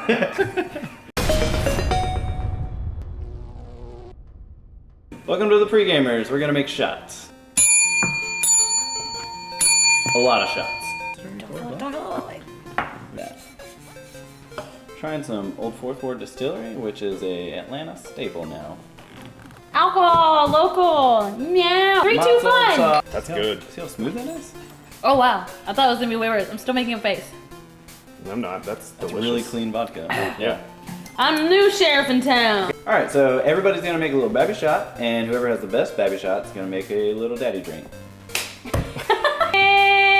Welcome to the PreGamers. We're gonna make shots. A lot of shots. Trying some Old Fourth Ward Distillery, which is a Atlanta staple now. Alcohol, local, meow. 3, 2, 1. That's good. See how smooth that is? Oh wow, I thought it was gonna be way worse. I'm still making a face. I'm not. That's delicious. Really clean vodka. Yeah. I'm the new sheriff in town. All right, so everybody's gonna make a little babby shot, and whoever has the best babby shot is gonna make a little daddy drink. And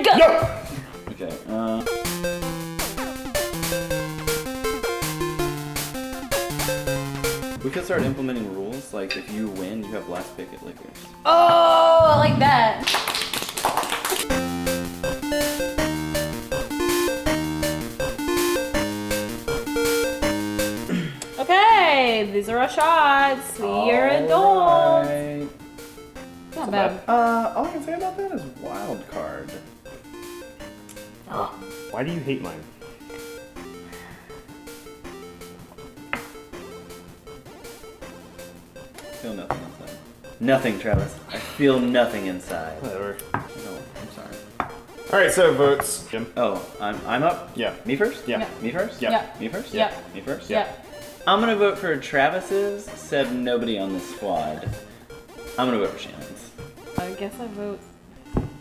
go. Yo! Okay. We could start implementing rules, like if you win, you have last pick at liquors. Oh, I like that. Okay, these are our shots. We are adults. Right. Not bad. All I can say about that is wild card. Oh. Why do you hate mine? I feel nothing inside. Nothing, Travis. I feel nothing inside. Whatever. No, I'm sorry. All right, so votes. Jim. Oh, I'm up? Yeah. Me first? Yeah. Yeah. Me first? Yeah. Yeah. Me first? Yeah. Me first? Yeah. I'm gonna vote for Travis's, said nobody on this squad. I'm gonna vote for Shannon's. I guess I vote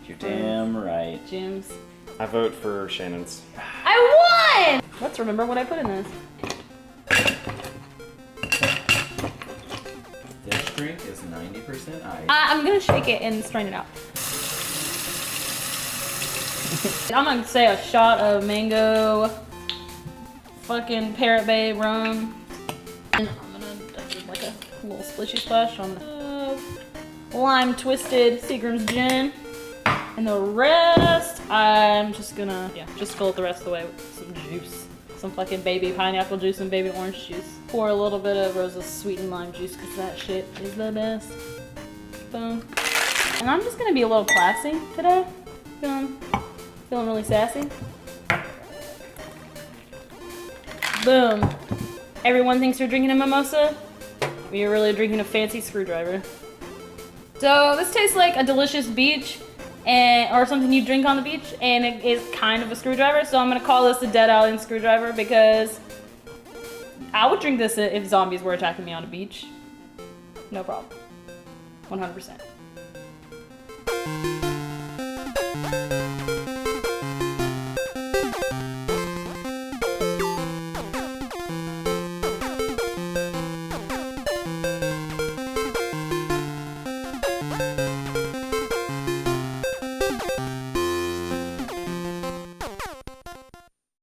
You're damn right. Jim's. I vote for Shannon's. I won! Let's remember what I put in this. This drink is 90% ice. I'm gonna shake it and strain it out. I'm gonna say a shot of mango fucking Parrot Bay rum. And I'm gonna do like a little splishy splash on the lime twisted Seagram's gin. And the rest, I'm just gonna, just fill it the rest of the way with some juice. Some fucking baby pineapple juice and baby orange juice. Pour a little bit of Rosa's sweetened lime juice because that shit is the best. Boom. And I'm just gonna be a little classy today. Feeling really sassy. Boom. Everyone thinks you're drinking a mimosa, but you're really drinking a fancy screwdriver. So this tastes like a delicious beach or something you drink on the beach, and it is kind of a screwdriver, so I'm gonna call this a dead island screwdriver because I would drink this if zombies were attacking me on a beach. No problem. 100%.